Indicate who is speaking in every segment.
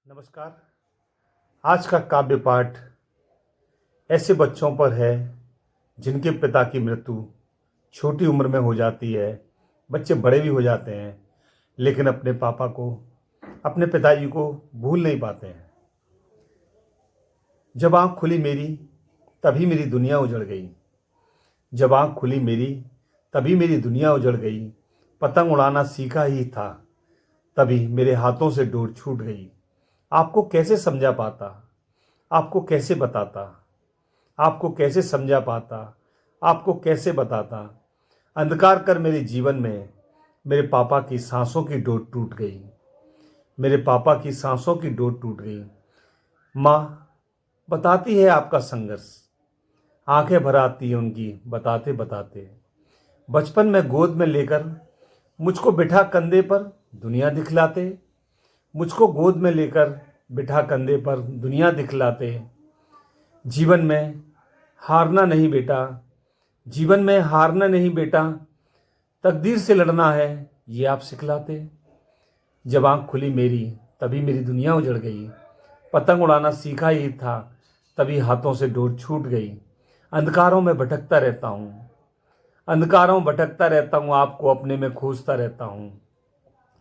Speaker 1: नमस्कार। आज का काव्य पाठ ऐसे बच्चों पर है जिनके पिता की मृत्यु छोटी उम्र में हो जाती है। बच्चे बड़े भी हो जाते हैं लेकिन अपने पापा को, अपने पिताजी को भूल नहीं पाते हैं। जब आँख खुली मेरी तभी मेरी दुनिया उजड़ गई। जब आँख खुली मेरी तभी मेरी दुनिया उजड़ गई। पतंग उड़ाना सीखा ही था तभी मेरे हाथों से डोर छूट गई। आपको कैसे समझा पाता, आपको कैसे बताता, आपको कैसे समझा पाता, आपको कैसे बताता। अंधकार कर मेरे जीवन में मेरे पापा की सांसों की डोर टूट गई। मेरे पापा की सांसों की डोर टूट गई। माँ बताती है आपका संघर्ष, आंखें भर आती है उनकी बताते बताते। बचपन में गोद में लेकर मुझको बिठा कंधे पर दुनिया दिखलाते। मुझको गोद में लेकर बिठा कंधे पर दुनिया दिखलाते। जीवन में हारना नहीं बेटा, जीवन में हारना नहीं बेटा, तकदीर से लड़ना है ये आप सिखलाते। जब आँख खुली मेरी तभी मेरी दुनिया उजड़ गई। पतंग उड़ाना सीखा ही था तभी हाथों से डोर छूट गई। अंधकारों में भटकता रहता हूँ, अंधकारों में भटकता रहता हूँ, आपको अपने में खोजता रहता हूँ।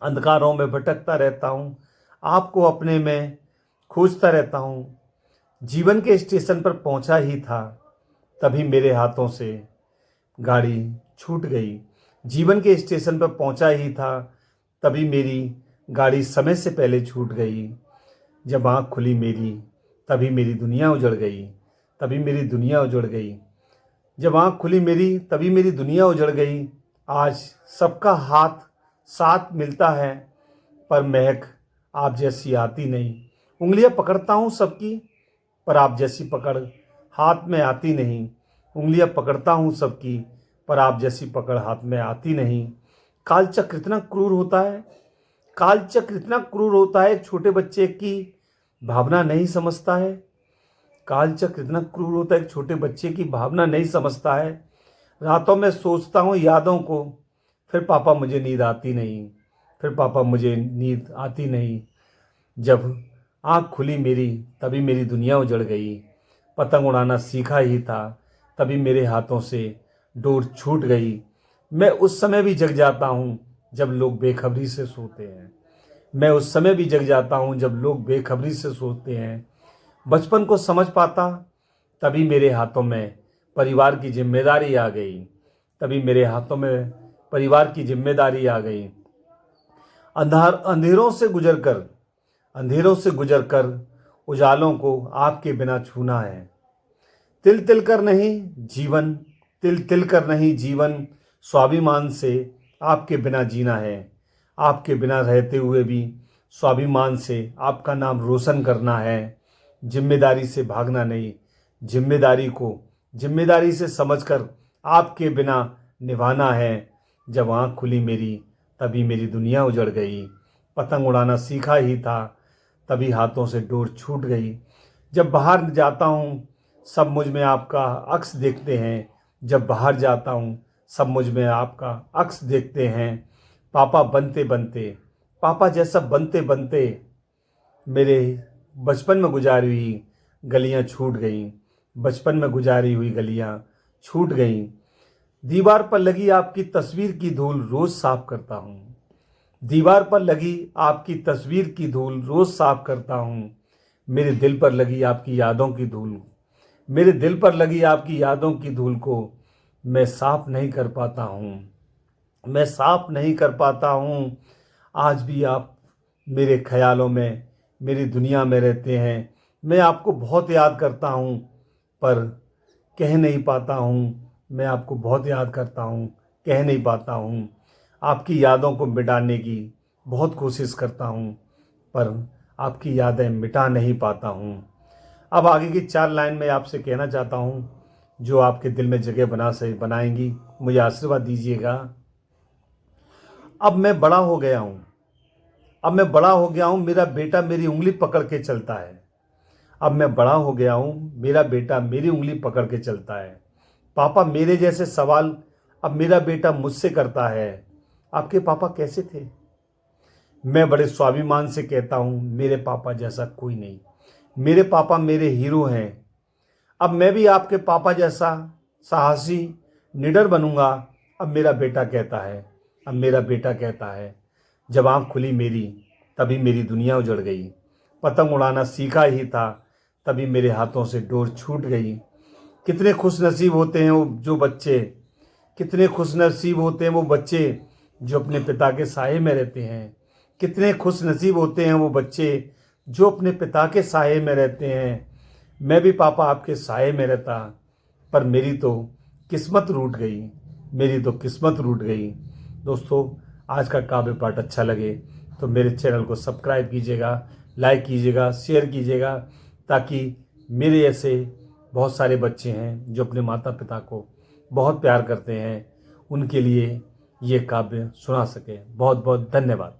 Speaker 1: अंधकारों में भटकता रहता हूँ, आपको अपने में खोजता रहता हूँ। जीवन के स्टेशन पर पहुंचा ही था तभी मेरे हाथों से गाड़ी छूट गई। जीवन के स्टेशन पर पहुंचा ही था तभी मेरी गाड़ी समय से पहले छूट गई। जब आँख खुली मेरी तभी मेरी दुनिया उजड़ गई, तभी मेरी दुनिया उजड़ गई। जब आँख खुली मेरी तभी मेरी दुनिया उजड़ गई। आज सबका हाथ साथ मिलता है पर महक आप जैसी आती नहीं। उंगलियां पकड़ता हूँ सबकी पर आप जैसी पकड़ हाथ में आती नहीं। उंगलियां पकड़ता हूँ सबकी पर आप जैसी पकड़ हाथ में आती नहीं। कालचक्र इतना क्रूर होता है, कालचक्र इतना क्रूर होता है, एक छोटे बच्चे की भावना नहीं समझता है। कालचक्र इतना क्रूर होता है, एक छोटे बच्चे की भावना नहीं समझता है। रातों में सोचता हूँ यादों को, फिर पापा मुझे नींद आती नहीं, फिर पापा मुझे नींद आती नहीं। जब आँख खुली मेरी तभी मेरी दुनिया उजड़ गई। पतंग उड़ाना सीखा ही था तभी मेरे हाथों से डोर छूट गई। मैं उस समय भी जग जाता हूँ जब लोग बेखबरी से सोते हैं। मैं उस समय भी जग जाता हूँ जब लोग बेखबरी से सोते हैं। बचपन को समझ पाता तभी मेरे हाथों में परिवार की जिम्मेदारी आ गई, तभी मेरे हाथों में परिवार की जिम्मेदारी आ गई। अंधेरों से गुजरकर, अंधेरों से गुजरकर उजालों को आपके बिना छूना है। तिल तिल कर नहीं जीवन, तिल तिल कर नहीं जीवन, स्वाभिमान से आपके बिना जीना है। आपके बिना रहते हुए भी स्वाभिमान से आपका नाम रोशन करना है। जिम्मेदारी से भागना नहीं, जिम्मेदारी को जिम्मेदारी से समझकर आपके बिना निभाना है। जब आँख खुली मेरी तभी मेरी दुनिया उजड़ गई। पतंग उड़ाना सीखा ही था तभी हाथों से डोर छूट गई। जब बाहर जाता हूँ सब मुझ में आपका अक्स देखते हैं। जब बाहर जाता हूँ सब मुझ में आपका अक्स देखते हैं। पापा बनते बनते, पापा जैसा बनते बनते मेरे बचपन में गुजारी हुई गलियाँ छूट गईं। बचपन में गुजारी हुई गलियाँ छूट गईं। दीवार पर लगी आपकी तस्वीर की धूल रोज़ साफ करता हूँ। दीवार पर लगी आपकी तस्वीर की धूल रोज़ साफ करता हूँ। मेरे दिल पर लगी आपकी यादों की धूल, मेरे दिल पर लगी आपकी यादों की धूल को मैं साफ नहीं कर पाता हूँ, मैं साफ नहीं कर पाता हूँ। आज भी आप मेरे ख्यालों में, मेरी दुनिया में रहते हैं। मैं आपको बहुत याद करता हूँ पर कह नहीं पाता हूँ। मैं आपको बहुत याद करता हूँ, कह नहीं पाता हूँ। आपकी यादों को मिटाने की बहुत कोशिश करता हूँ पर आपकी यादें मिटा नहीं पाता हूँ। अब आगे की 4 लाइन में आपसे कहना चाहता हूँ जो आपके दिल में जगह बनाएंगी। मुझे आशीर्वाद दीजिएगा। अब मैं बड़ा हो गया हूँ, अब मैं बड़ा हो गया हूँ, मेरा बेटा मेरी उंगली पकड़ के चलता है। अब मैं बड़ा हो गया हूँ, मेरा बेटा मेरी उंगली पकड़ के चलता है। पापा मेरे जैसे सवाल अब मेरा बेटा मुझसे करता है। आपके पापा कैसे थे? मैं बड़े स्वाभिमान से कहता हूँ, मेरे पापा जैसा कोई नहीं। मेरे पापा मेरे हीरो हैं। अब मैं भी आपके पापा जैसा साहसी निडर बनूंगा। अब मेरा बेटा कहता है, जब आँख खुली मेरी तभी मेरी दुनिया उजड़ गई। पतंग उड़ाना सीखा ही था, तभी मेरे हाथों से डोर छूट गई। कितने खुश नसीब होते हैं कितने खुश नसीब होते हैं वो बच्चे जो अपने पिता के साये में रहते हैं। कितने खुश नसीब होते हैं वो बच्चे जो अपने पिता के साये में रहते हैं। मैं भी पापा आपके साये में रहता, पर मेरी तो किस्मत रूठ गई। दोस्तों, आज का काव्य पाठ अच्छा लगे तो मेरे चैनल को सब्सक्राइब कीजिएगा, लाइक कीजिएगा, शेयर कीजिएगा, ताकि मेरे ऐसे बहुत सारे बच्चे हैं जो अपने माता पिता को बहुत प्यार करते हैं, उनके लिए ये काव्य सुना सके। बहुत बहुत धन्यवाद।